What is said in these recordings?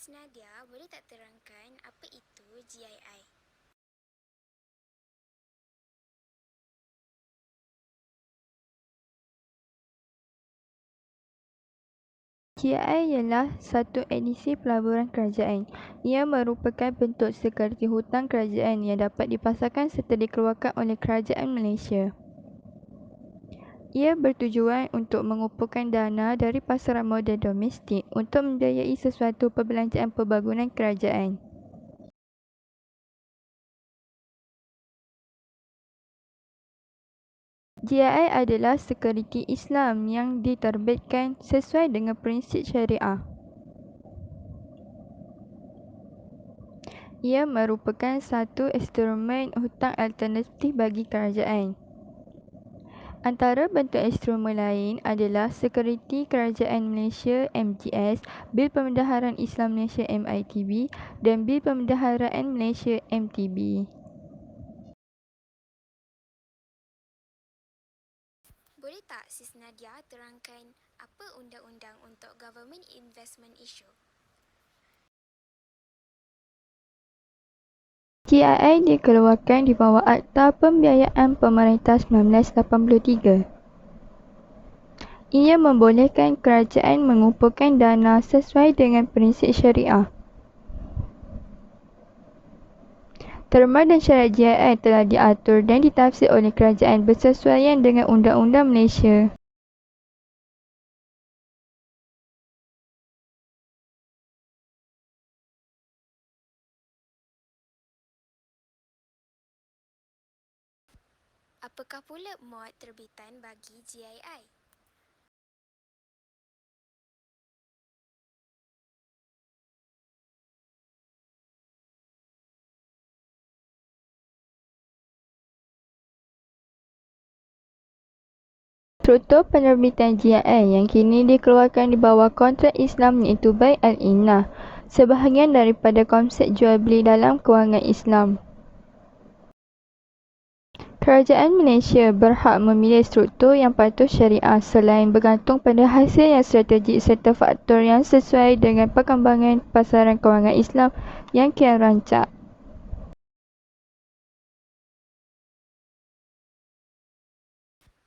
Sis Nadia, boleh tak terangkan apa itu GII? GI ialah satu edisi pelaburan kerajaan. Ia merupakan bentuk sekuriti hutang kerajaan yang dapat dipasarkan serta dikeluarkan oleh kerajaan Malaysia. Ia bertujuan untuk mengumpulkan dana dari pasaran moden domestik untuk membiayai sesuatu perbelanjaan pembangunan kerajaan. GI adalah sekuriti Islam yang diterbitkan sesuai dengan prinsip syariah. Ia merupakan satu instrumen hutang alternatif bagi kerajaan. Antara bentuk instrumen lain adalah Sekuriti Kerajaan Malaysia MGS, Bil Pembendaharaan Islam Malaysia MITB dan Bil Pembendaharaan Malaysia MTB. Boleh tak Sis Nadia terangkan apa undang-undang untuk Government Investment Issue? GII dikeluarkan di bawah Akta Pembiayaan Pemerintah 1983. Ia membolehkan kerajaan mengumpulkan dana sesuai dengan prinsip syariah. Terma dan syarat GII telah diatur dan ditafsir oleh kerajaan bersesuaian dengan Undang-Undang Malaysia. Apakah pula muat terbitan bagi GII? Struktur penerbitan GII yang kini dikeluarkan di bawah kontrak Islam iaitu Bai' Al-Inah, sebahagian daripada konsep jual beli dalam kewangan Islam. Kerajaan Malaysia berhak memilih struktur yang patuh syariah selain bergantung pada hasil yang strategik serta faktor yang sesuai dengan perkembangan pasaran kewangan Islam yang kian rancak.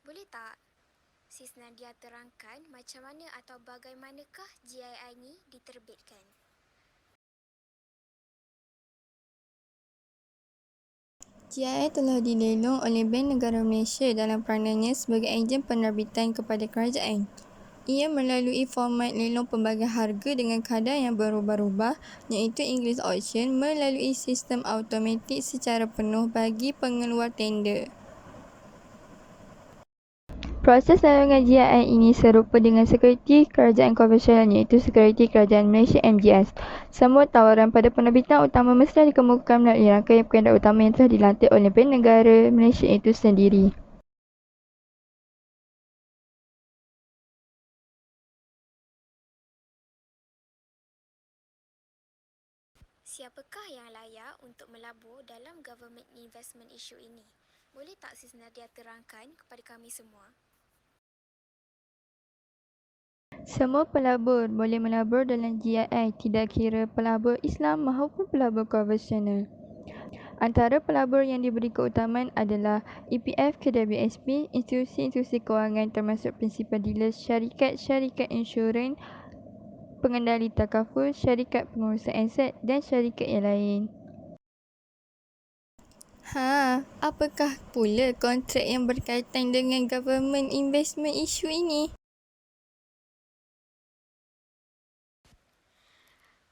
Boleh tak Sis Nadia terangkan macam mana atau bagaimanakah GII ni diterbitkan? GII telah dilelong oleh Bank Negara Malaysia dalam peranannya sebagai ejen penerbitan kepada kerajaan. Ia melalui format lelong pembagian harga dengan kadar yang berubah-ubah iaitu English Auction melalui sistem automatik secara penuh bagi pengeluar tender. Proses lalungan GII ini serupa dengan sekuriti kerajaan konvensional iaitu Sekuriti Kerajaan Malaysia MGS. Semua tawaran pada penerbitan utama mesti dikemukakan melalui rangkaian pengendal utama yang telah dilantik oleh Bank Negara Malaysia itu sendiri. Siapakah yang layak untuk melabur dalam Government Investment Issue ini? Boleh tak Sis Nadia terangkan kepada kami semua? Semua pelabur boleh melabur dalam GII, tidak kira pelabur Islam maupun pelabur konvensional. Antara pelabur yang diberi keutamaan adalah EPF KWSP, institusi-institusi kewangan termasuk prinsipal dealer, syarikat-syarikat insurans, pengendali takaful, syarikat pengurusan aset dan syarikat yang lain. Apakah pula kontrak yang berkaitan dengan Government Investment Issue ini?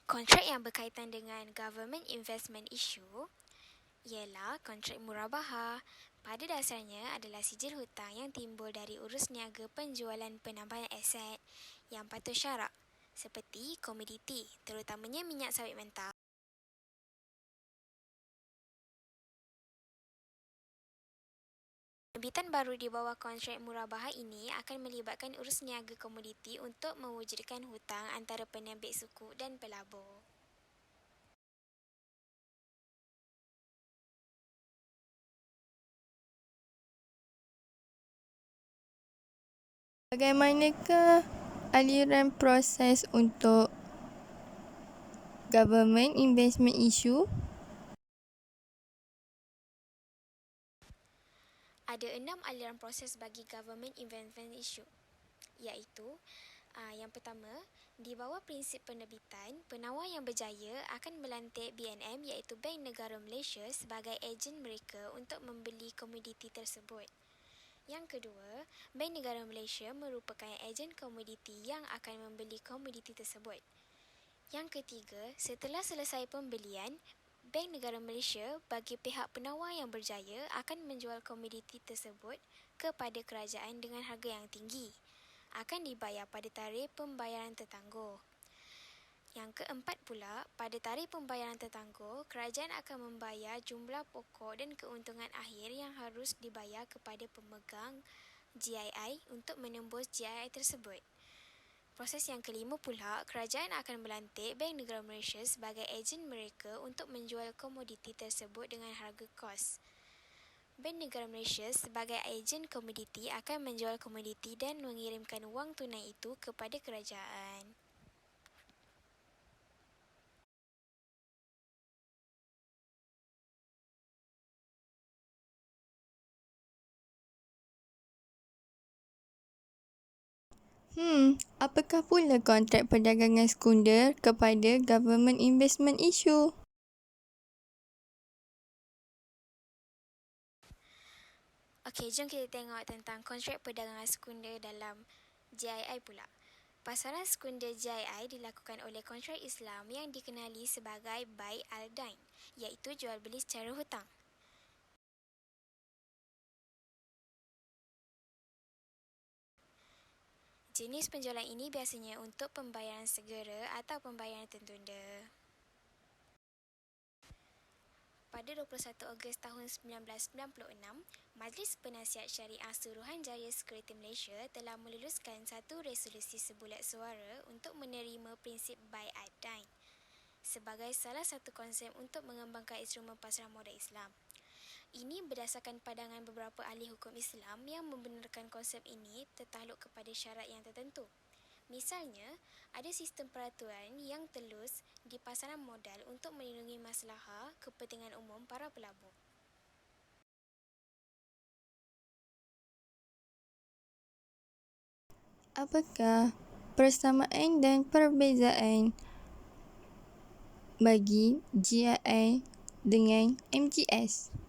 Kontrak yang berkaitan dengan Government Investment Issue ialah kontrak murabahah. Pada dasarnya adalah sijil hutang yang timbul dari urus niaga penjualan penambahan aset yang patut syarak seperti komoditi, terutamanya minyak sawit mentah. Penerbitan baru di bawah kontrak murabahah ini akan melibatkan urus niaga komoditi untuk mewujudkan hutang antara penerbit suku dan pelabur. Bagaimanakah aliran proses untuk Government investment issue. Ada 6 aliran proses bagi government investment issue, iaitu yang pertama, di bawah prinsip penerbitan, penawar yang berjaya akan melantik BNM iaitu Bank Negara Malaysia sebagai ejen mereka untuk membeli komoditi tersebut. Yang kedua, Bank Negara Malaysia merupakan ejen komoditi yang akan membeli komoditi tersebut. Yang ketiga, setelah selesai pembelian, Bank Negara Malaysia bagi pihak penawar yang berjaya akan menjual komoditi tersebut kepada kerajaan dengan harga yang tinggi. Akan dibayar pada tarikh pembayaran tertangguh. Yang keempat pula, pada tarikh pembayaran tertangguh, kerajaan akan membayar jumlah pokok dan keuntungan akhir yang harus dibayar kepada pemegang GII untuk menembus GII tersebut. Proses yang kelima pula, kerajaan akan melantik Bank Negara Malaysia sebagai ejen mereka untuk menjual komoditi tersebut dengan harga kos. Bank Negara Malaysia sebagai ejen komoditi akan menjual komoditi dan mengirimkan wang tunai itu kepada kerajaan. Apakah pula kontrak perdagangan sekunder kepada government investment issue? Okey, jom kita tengok tentang kontrak perdagangan sekunder dalam GII pula. Pasaran sekunder GII dilakukan oleh kontrak Islam yang dikenali sebagai Bai al-Dain, iaitu jual beli secara hutang. Jenis penjualan ini biasanya untuk pembayaran segera atau pembayaran tertunda. Pada 21 Ogos tahun 1996, Majlis Penasihat Syariah Suruhanjaya Sekuriti Malaysia telah meluluskan satu resolusi sebulat suara untuk menerima prinsip Bai al-Dain sebagai salah satu konsep untuk mengembangkan instrumen pasaran modal Islam. Ini berdasarkan pandangan beberapa ahli hukum Islam yang membenarkan konsep ini tertakluk kepada syarat yang tertentu. Misalnya, ada sistem peraturan yang telus di pasaran modal untuk melindungi maslahah kepentingan umum para pelabur. Apakah persamaan dan perbezaan bagi GII dengan MGS?